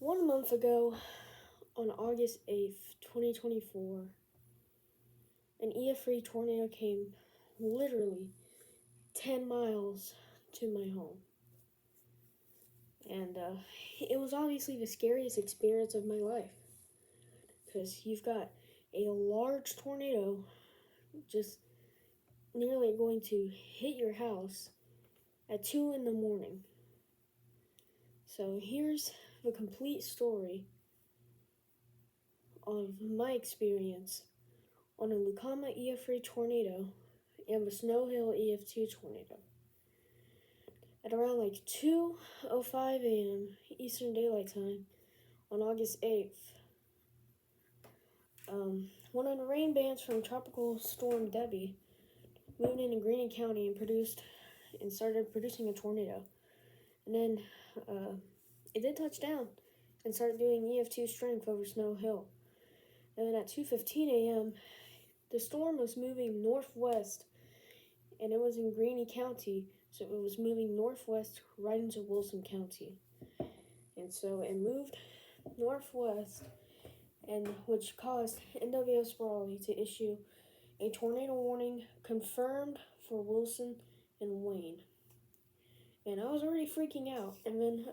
1 month ago, on August 8th, 2024, an EF3 tornado came literally 10 miles to my home. And it was obviously the scariest experience of my life. Because you've got a large tornado just nearly going to hit your house at 2 in the morning. So here's the complete story of my experience on a Lucama EF3 tornado and the Snow Hill EF2 tornado. At around 2:05 a.m. Eastern Daylight Time on August 8th, one of the rain bands from Tropical Storm Debbie moved into Greene County and started producing a tornado. And then it did touch down and started doing EF2 strength over Snow Hill. And then at 2:15 a.m., the storm was moving northwest, and it was in Greene County, so it was moving northwest right into Wilson County. And so it moved northwest, and which caused NWS Raleigh to issue a tornado warning confirmed for Wilson and Wayne. And I was already freaking out. And then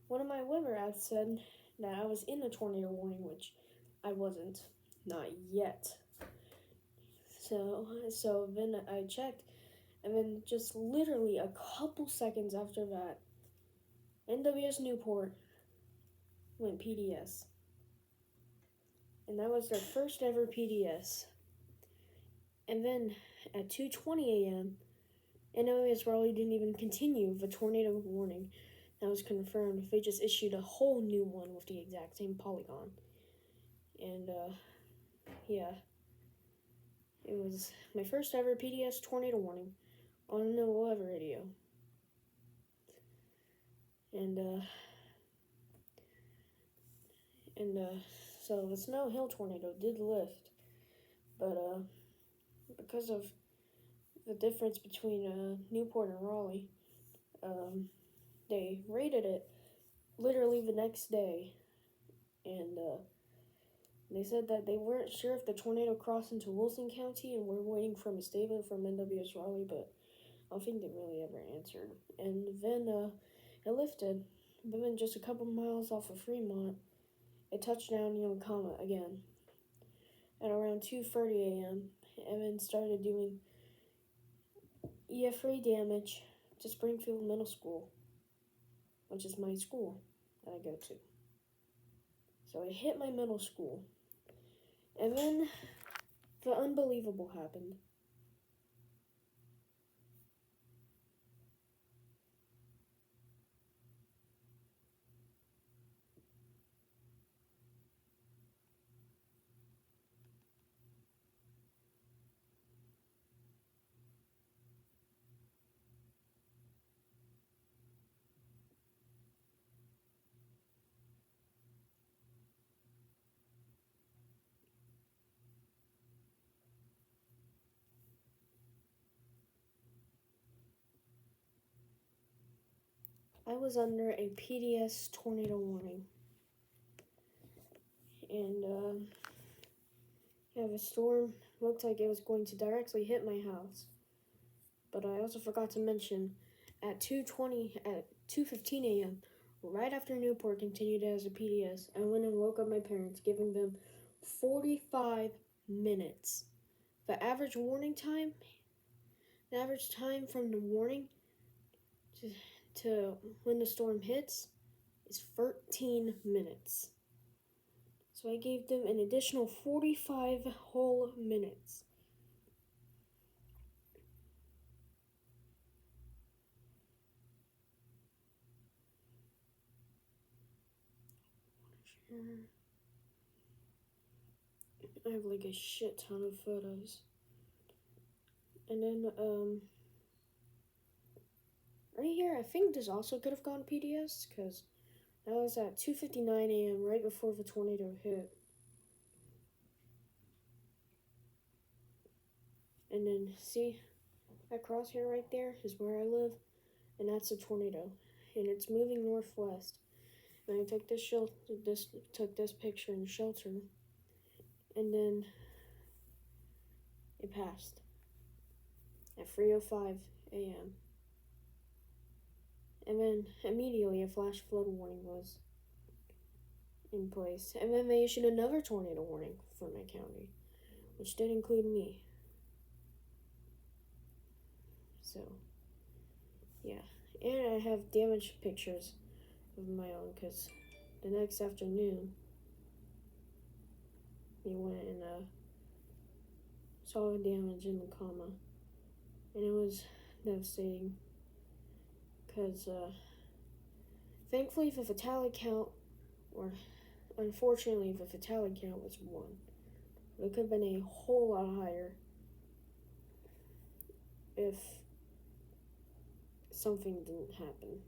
one of my weather apps said that I was in the tornado warning, which I wasn't, not yet. So then I checked, and then just literally a couple seconds after that, NWS Newport went PDS. And that was their first ever PDS. And then at 2:20 a.m., NWS Raleigh didn't even continue the tornado warning that was confirmed. They just issued a whole new one with the exact same polygon. And yeah, it was my first ever PDS tornado warning on the weather radio. And so the Snow Hill tornado did lift, but because of the difference between Newport and Raleigh, they rated it literally the next day, and they said that they weren't sure if the tornado crossed into Wilson County, and we're waiting for a statement from NWS Raleigh, but I don't think they really ever answered. And then it lifted, but then just a couple miles off of Fremont, it touched down in Lucama again at around 2:30 a.m. and then started doing EF3 damage to Springfield Middle School, which is my school that I go to. So it hit my middle school. And then the unbelievable happened. I was under a PDS tornado warning. And yeah, the storm looked like it was going to directly hit my house. But I also forgot to mention, at 2:15 a.m., right after Newport continued as a PDS, I went and woke up my parents, giving them 45 minutes. The average time from the warning to when the storm hits is 13 minutes. So I gave them an additional 45 whole minutes. I have a shit ton of photos. And then right here, I think this also could have gone PDS, because that was at 2:59 a.m. right before the tornado hit. And then see, that crosshair right there is where I live, and that's a tornado, and it's moving northwest. And I took this picture in the shelter, and then it passed at 3:05 a.m. And then immediately a flash flood warning was in place. And then they issued another tornado warning for my county, which did include me. So, yeah. And I have damaged pictures of my own, because the next afternoon, we went and saw the damage in Lucama. And it was devastating, because thankfully the fatality count, or unfortunately the fatality count was 1. It could have been a whole lot higher if something didn't happen.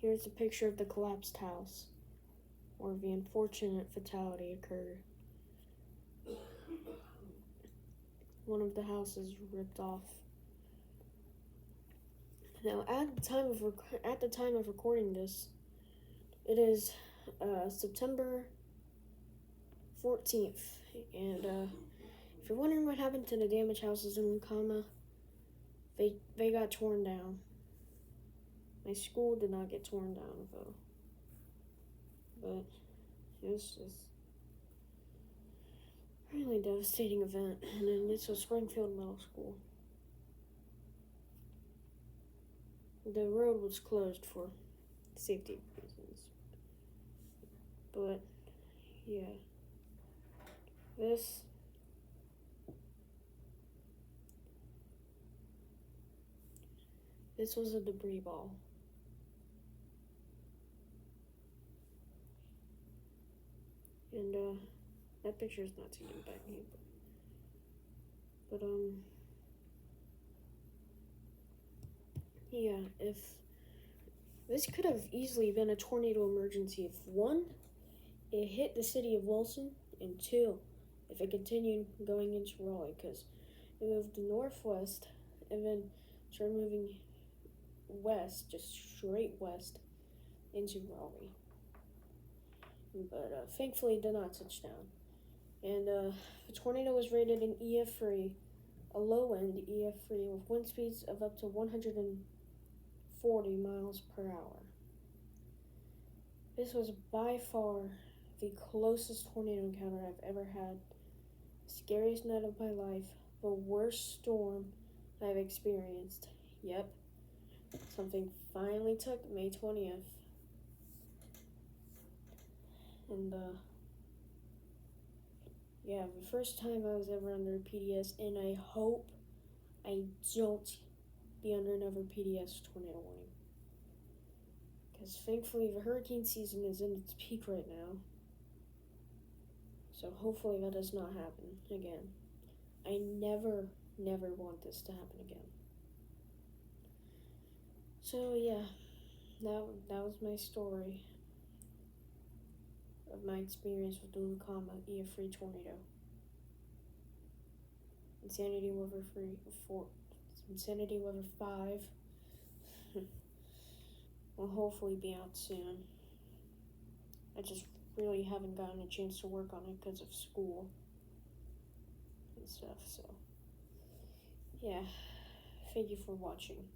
Here's a picture of the collapsed house where the unfortunate fatality occurred. One of the houses ripped off. Now, at the time of recording this, it is September 14th, and if you're wondering what happened to the damaged houses in Lucama, they got torn down. My school did not get torn down, though. But it was just a really devastating event. And then this was Springfield Middle School. The road was closed for safety reasons. But, yeah. This was a debris ball. And that picture is not taken by me, but yeah, if this could have easily been a tornado emergency if 1, it hit the city of Wilson, and 2, if it continued going into Raleigh, because it moved northwest and then started moving west, just straight west into Raleigh. But thankfully it did not touch down. And the tornado was rated an EF3, a low-end EF3 with wind speeds of up to 140 miles per hour. This was by far the closest tornado encounter I've ever had. Scariest night of my life, the worst storm I've experienced. Yep, something finally took May 20th. And yeah, the first time I was ever under a PDS, and I hope I don't be under another PDS tornado warning. Because thankfully the hurricane season is in its peak right now. So hopefully that does not happen again. I never want this to happen again. So yeah, that was my story of my experience with the Lucama EF3 Tornado. Insanity Weather 5 will hopefully be out soon. I just really haven't gotten a chance to work on it because of school and stuff, so yeah, thank you for watching.